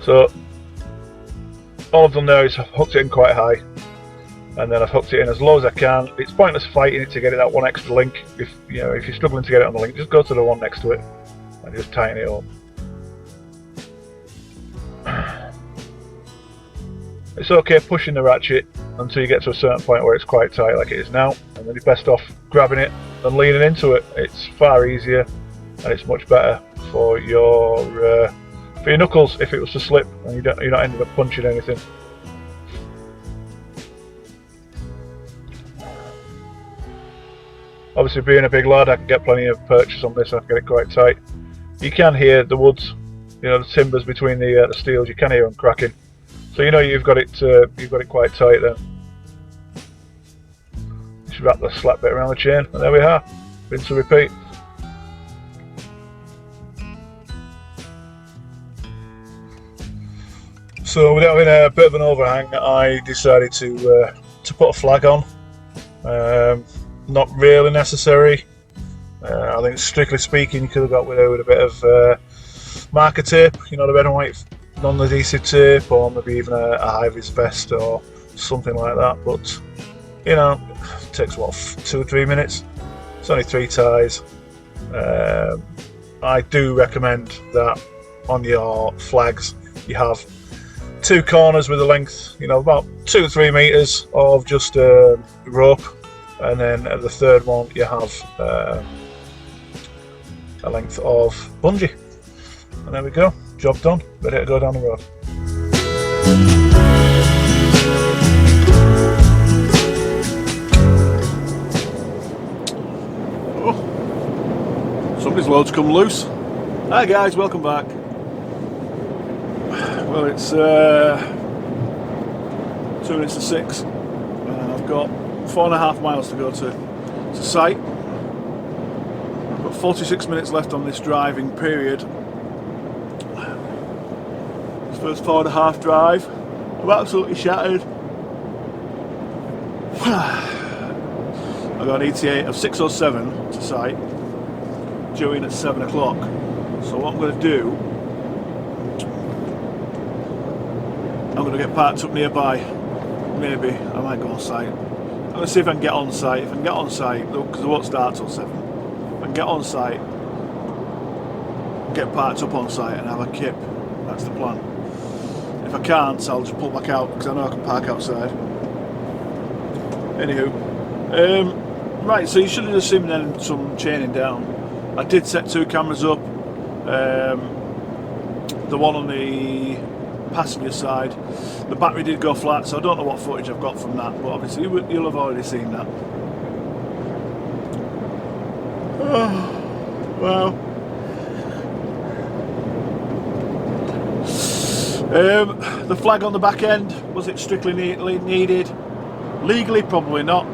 So all I've done now is I've hooked it in quite high, and then I've hooked it in as low as I can. It's pointless fighting it to get it that one extra link. If you're struggling to get it on the link, just go to the one next to it and just tighten it up. It's okay pushing the ratchet until you get to a certain point where it's quite tight like it is now, and then you're best off grabbing it and leaning into it. It's far easier and it's much better for your knuckles if it was to slip and you're not ending up punching anything. Obviously being a big lad, I can get plenty of purchase on this. I can get it quite tight. You can hear the woods, the timbers between the steels. You can hear them cracking. So you've got it quite tight then. Just wrap the slack bit around the chain, and there we are. Rinse and repeat. So without having a bit of an overhang, I decided to put a flag on. Not really necessary. I think strictly speaking, you could have got with a bit of marker tape, the red and white non-adhesive tape, or maybe even a high-vis vest or something like that. But it takes 2 or 3 minutes. It's only 3 ties. I do recommend that on your flags you have 2 corners with a length, about 2 or 3 meters of just rope, and then at the third one you have a length of bungee. And there we go, job done, ready to go down the road. Oh, somebody's load's come loose. Hi guys, welcome back. Well, it's 2 minutes to 6, and I've got 4.5 miles to go to site. I've got 46 minutes left on this driving period. First 4.5 drive, I'm absolutely shattered. I got an ETA of 6:07 to site, due in at 7 o'clock. So what I'm going to do, I'm going to get parked up nearby. Maybe I might go on site. I'm going to see if I can get on site. If I can get on site, because it won't start till 7. If I can get on site, get parked up on site and have a kip. That's the plan. If I can't, I'll just pull back out because I know I can park outside. Anywho, right, so you should have just seen then some chaining down. I did set 2 cameras up. The one on the passenger side, the battery did go flat, so I don't know what footage I've got from that, but obviously you'll have already seen that. Oh, wow. The flag on the back end, was it strictly needed? Legally, probably not.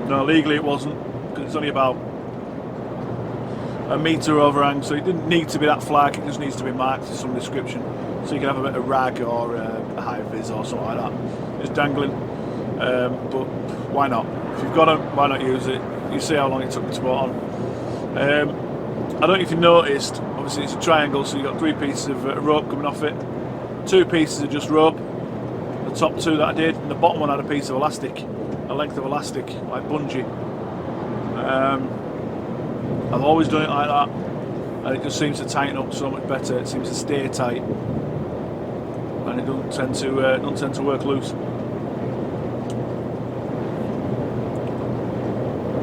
No, legally it wasn't, because it's only about a metre overhang, so it didn't need to be that flag, it just needs to be marked to some description. So you can have a bit of rag or a high vis or something like that, just dangling. But why not? If you've got them, why not use it? You see how long it took me to put on. I don't know if you noticed, obviously it's a triangle, so you've got 3 pieces of rope coming off it. 2 pieces of just rope, the top 2 that I did, and the bottom one had a piece of elastic, a length of elastic, like bungee. I've always done it like that, and it just seems to tighten up so much better. It seems to stay tight, and it doesn't tend to work loose.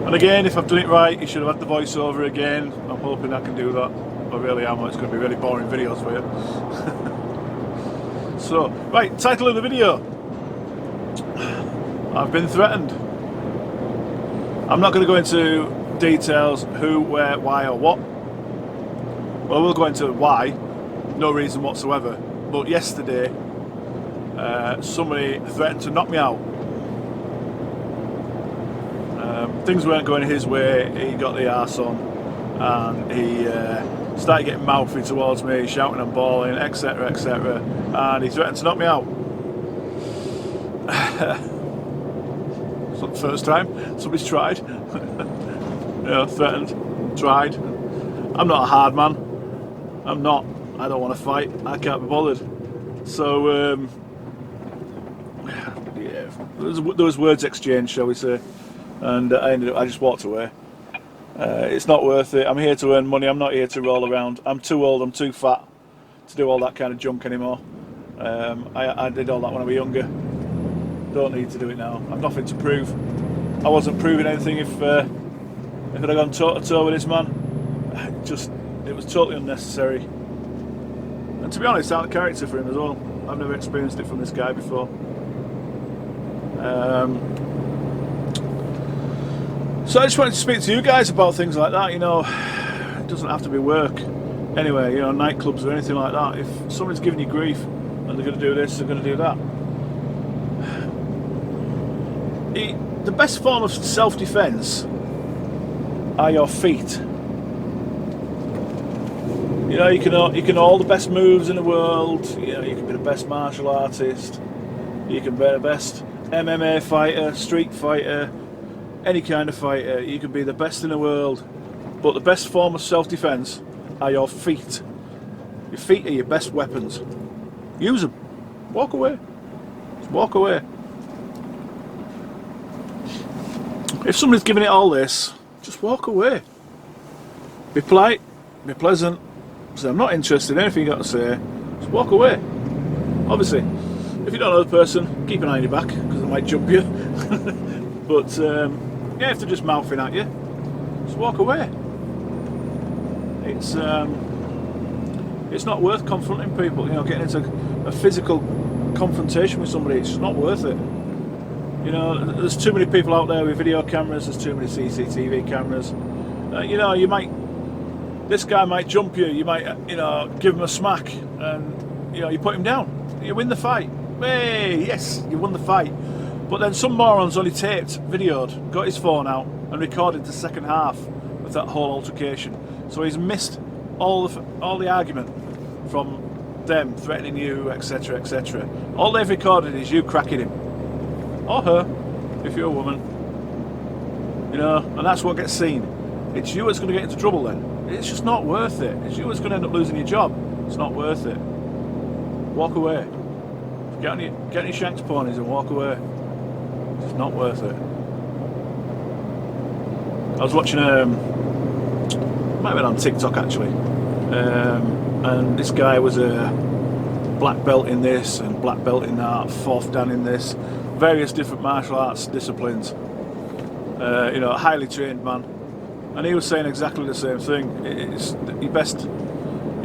And again, if I've done it right, you should have had the voiceover again. I'm hoping I can do that. I really am. It's going to be really boring videos for you. So, right, title of the video. I've been threatened. I'm not going to go into details who, where, why or what. Well, we'll go into why. No reason whatsoever. But yesterday, somebody threatened to knock me out. Things weren't going his way. He got the arse on, and he started getting mouthy towards me, shouting and bawling, etc, etc, and he threatened to knock me out. It's not the first time somebody's tried. Threatened, tried. I'm not a hard man. I'm not. I don't want to fight. I can't be bothered. So yeah, there was words exchanged, shall we say, and I just walked away. It's not worth it. I'm here to earn money. I'm not here to roll around. I'm too old. I'm too fat to do all that kind of junk anymore. I did all that when I was younger. Don't need to do it now. I've nothing to prove. I wasn't proving anything if I'd have gone toe to toe with this man. It was totally unnecessary. And to be honest, out of character for him as well. I've never experienced it from this guy before. So I just wanted to speak to you guys about things like that. You know, it doesn't have to be work. Anyway, you know, nightclubs or anything like that. If somebody's giving you grief and they're going to do this, they're going to do that. The best form of self-defense are your feet. You know, you can all the best moves in the world. You know, you can be the best martial artist. You can be the best MMA fighter, street fighter, any kind of fighter. You can be the best in the world. But the best form of self-defense are your feet. Your feet are your best weapons. Use them. Walk away. Just walk away. If somebody's giving it all this, just walk away. Be polite, be pleasant. Say, I'm not interested in anything you got to say. Just walk away. Obviously, if you don't know the person, keep an eye on your back because they might jump you. But yeah, if they're just mouthing at you, just walk away. It's not worth confronting people. You know, getting into a physical confrontation with somebody. It's just not worth it. You know, there's too many people out there with video cameras. There's too many CCTV cameras. You know, this guy might jump you. You might, you know, give him a smack, and you know, you put him down. You win the fight. Hey, yes, you won the fight. But then some moron's only taped, videoed, got his phone out, and recorded the second half of that whole altercation. So he's missed all the argument from them threatening you, etc, etc. All they've recorded is you cracking him. Or her, if you're a woman. You know, and that's what gets seen. It's you that's going to get into trouble then. It's just not worth it. It's you that's going to end up losing your job. It's not worth it. Walk away. Get on your shanks ponies and walk away. It's not worth it. I was watching might have been on TikTok actually, and this guy was a black belt in this and black belt in that, 4th dan in this, various different martial arts disciplines. You know, a highly trained man, and he was saying exactly the same thing. It's your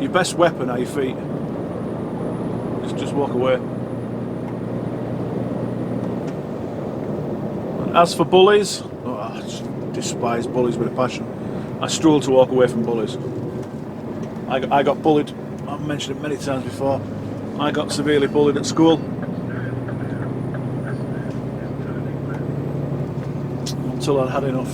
best weapon are your feet. Just walk away. As for bullies, I just despise bullies with a passion. I struggle to walk away from bullies. I got bullied. I've mentioned it many times before. I got severely bullied at school. Until I'd had enough.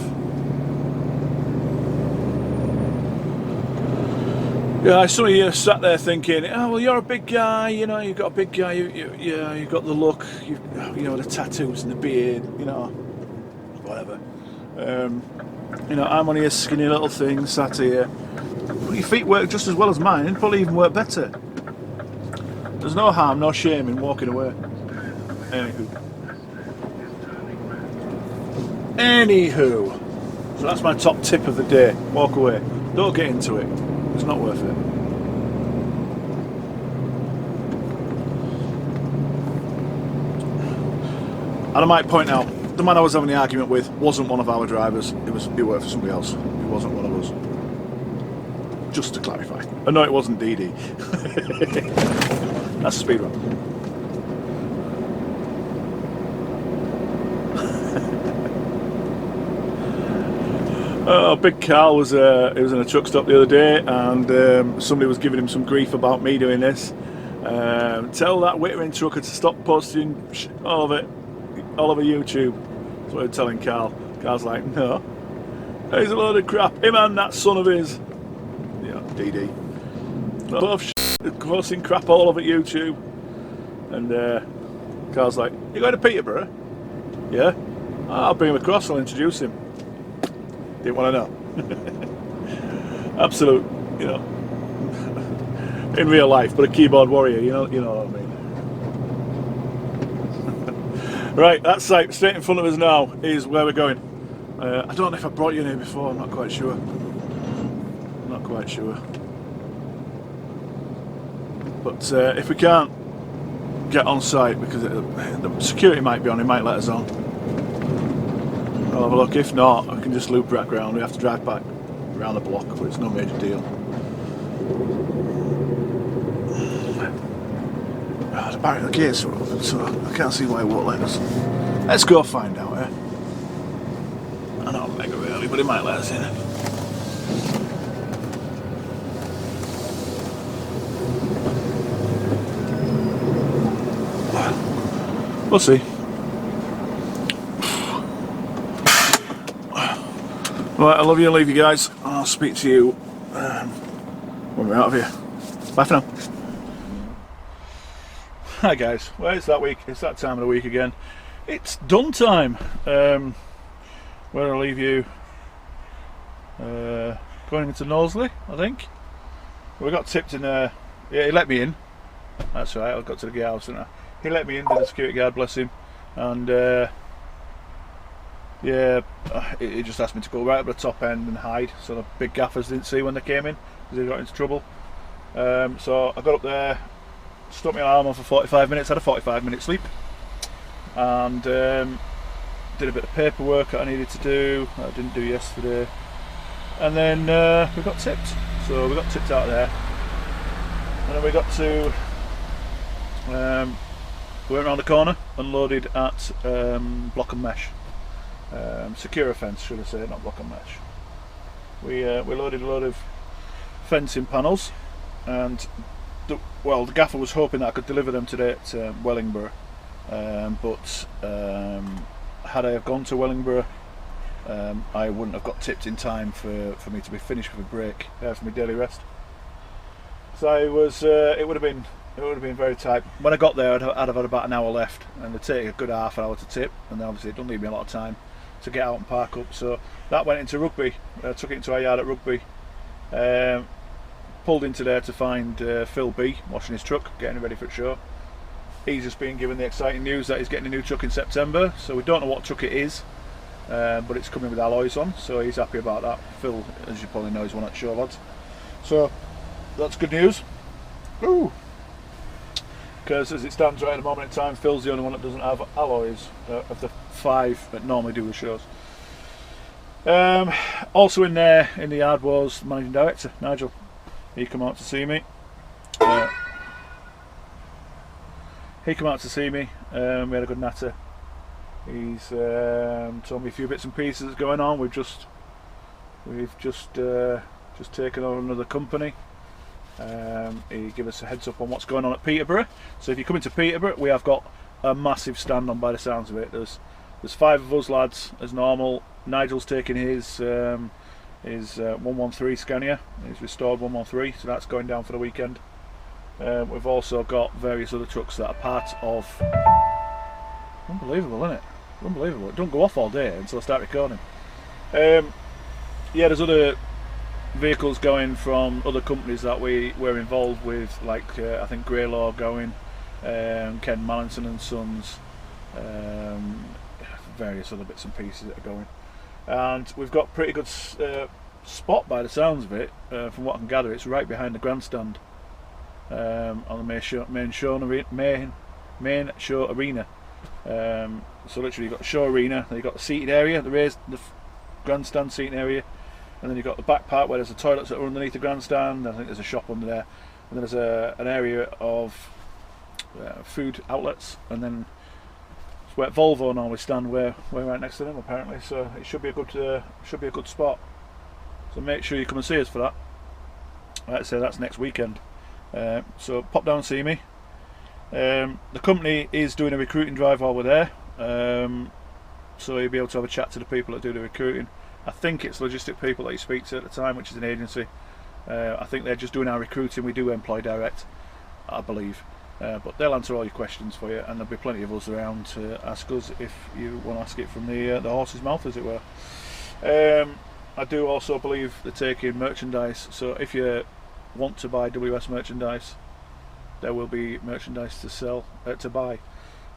Yeah, some of you sat there thinking, oh well, you're a big guy, you know, you've got a big guy, you've got the look, you know, the tattoos and the beard, you know, whatever. You know, I'm only a skinny little thing sat here. But your feet work just as well as mine, and probably even work better. There's no harm, no shame in walking away. Anywho, so that's my top tip of the day. Walk away. Don't get into it. It's not worth it. And I might point out, the man I was having the argument with wasn't one of our drivers. He worked for somebody else. He wasn't one of us. Just to clarify. I know it wasn't DD. That's a speed run. Big Carl was he was in a truck stop the other day, and somebody was giving him some grief about me doing this. Tell that Wittering trucker to stop posting all over YouTube. That's what I'm telling Carl. Carl's like, no, he's a load of crap. Him and that son of his. Yeah, DD. Both posting crap all over YouTube. And Carl's like, you going to Peterborough? Yeah. I'll bring him across. I'll introduce him. Didn't want to know. Absolute, you know, in real life, but a keyboard warrior. You know what I mean. Right, that site straight in front of us now is where we're going. I don't know if I brought you in here before. I'm not quite sure. But if we can't get on site because the security might be on, he might let us on. I'll have a look. If not, I can just loop back round. We have to drive back around the block, but it's no major deal. The barrier gates are open, so I can't see why it won't let us. Let's go find out, eh? I know I'm mega early, but it might let us in. We'll see. Right, I love you and leave you guys. I'll speak to you when we're out of here. Bye for now. Hi guys, well it's that week, it's that time of the week again. It's done time. Where I'll leave you going into Knowsley, I think. We got tipped in yeah, he let me in. That's right, I got to the gatehouse, didn't I? He let me in, did a security guard, bless him. And yeah, he just asked me to go right up the top end and hide, so the big gaffers didn't see when they came in because they got into trouble. So I got up there, stuck my alarm on for 45 minutes, had a 45-minute sleep, and did a bit of paperwork that I needed to do that I didn't do yesterday, and then we got tipped. So we got tipped out of there, and then we got to we went around the corner, unloaded at Block and Mesh. Secure fence, should I say, not Block and Mesh. We loaded a load of fencing panels, and the gaffer was hoping that I could deliver them today at Wellingborough, but had I have gone to Wellingborough, I wouldn't have got tipped in time for me to be finished with a break for my daily rest. So it was it would have been very tight. When I got there, I'd have had about an hour left, and it'd take a good half an hour to tip, and then obviously it doesn't leave me a lot of time to get out and park up. So that went into Rugby. Took it into our yard at Rugby. Pulled into there to find Phil B washing his truck, getting ready for the show. He's just been given the exciting news that he's getting a new truck in September. So we don't know what truck it is, but it's coming with alloys on, so he's happy about that. Phil, as you probably know, is one at show lads. So that's good news. Ooh. Because as it stands right at the moment in time, Phil's the only one that doesn't have alloys of the 5 that normally do the shows. Also in there in the yard was the managing director, Nigel. He came out to see me. We had a good natter. He's told me a few bits and pieces that's going on. We've just taken on another company. He gave us a heads up on what's going on at Peterborough. So if you come into Peterborough, we have got a massive stand on by the sounds of it. There's 5 of us lads as normal. Nigel's taking his 113 Scania, his restored 113, so that's going down for the weekend. We've also got various other trucks that are part of. Unbelievable, isn't it? Unbelievable. It don't go off all day until I start recording. Yeah, there's other vehicles going from other companies that we're involved with, like I think Greylaw going, Ken Mallinson and Sons, various other bits and pieces that are going, and we've got pretty good spot by the sounds of it. From what I can gather, it's right behind the grandstand on the main show arena. So literally you've got the show arena, then you've got the seating area, the grandstand seating area, and then you've got the back part where there's the toilets that are underneath the grandstand. I think there's a shop under there, and then there's an area of food outlets, and then it's where Volvo normally stand. We're right next to them apparently, so it should be a good spot. So make sure you come and see us for that. Like I say, that's next weekend. So pop down and see me. The company is doing a recruiting drive while we're there, so you'll be able to have a chat to the people that do the recruiting. I think it's logistic people that you speak to at the time, which is an agency. I think they're just doing our recruiting. We do employ direct, I believe, but they'll answer all your questions for you, and there'll be plenty of us around to ask us if you want to ask it from the horse's mouth, as it were. I do also believe they're taking merchandise, so if you want to buy WS merchandise, there will be merchandise to buy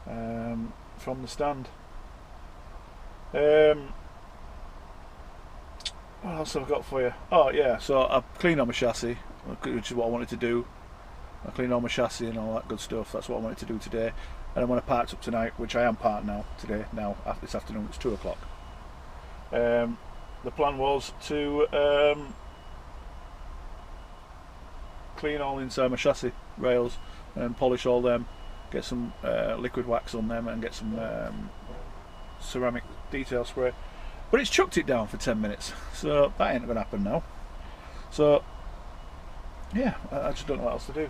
from the stand. What else have I got for you? Oh yeah, so I cleaned on my chassis, which is what I wanted to do. I cleaned on my chassis and all that good stuff. That's what I wanted to do today. And I'm when I parked up tonight, which I am parked now today. Now after this afternoon, it's 2 o'clock. The plan was to clean all inside my chassis rails and polish all them, get some liquid wax on them, and get some ceramic detail spray. But it's chucked it down for 10 minutes, so that ain't gonna happen now. So yeah, I just don't know what else to do.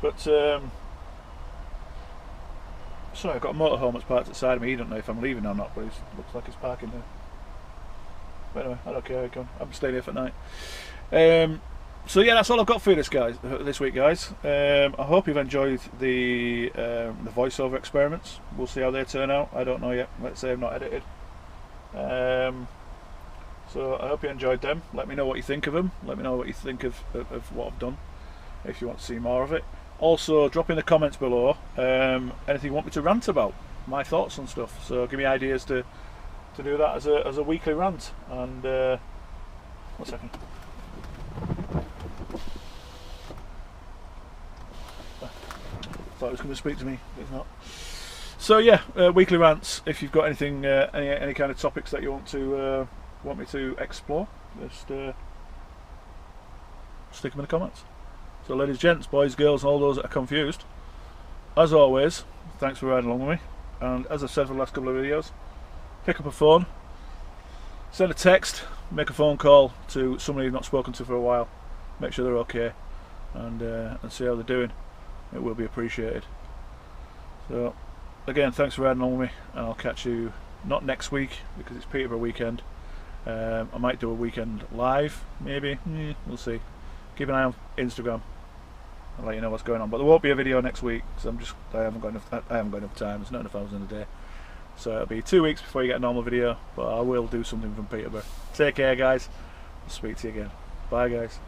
But sorry, I've got a motorhome that's parked at the side of me. He don't know if I'm leaving or not, but it looks like it's parking there. But anyway, I don't care. I'm staying here for night. So yeah, that's all I've got for you this week, guys. I hope you've enjoyed the voiceover experiments. We'll see how they turn out. I don't know yet. Let's say I've not edited. So I hope you enjoyed them. Let me know what you think of them. Let me know what you think of what I've done, if you want to see more of it. Also, drop in the comments below anything you want me to rant about, my thoughts on stuff. So give me ideas to do that as a weekly rant. And 1 second. Thought it was going to speak to me, but it's not. So yeah, weekly rants. If you've got anything, any kind of topics that you want me to explore, just stick them in the comments. So ladies, gents, boys, girls, and all those that are confused, as always, thanks for riding along with me. And as I've said for the last couple of videos, pick up a phone, send a text, make a phone call to somebody you've not spoken to for a while, make sure they're okay, and see how they're doing. It will be appreciated. So again, thanks for riding along with me, and I'll catch you not next week because it's Peterborough weekend. I might do a weekend live, maybe. We'll see. Keep an eye on Instagram. I'll let you know what's going on. But there won't be a video next week because I haven't got enough time. There's not enough hours in a day. So it'll be 2 weeks before you get a normal video. But I will do something from Peterborough. Take care, guys. I'll speak to you again. Bye, guys.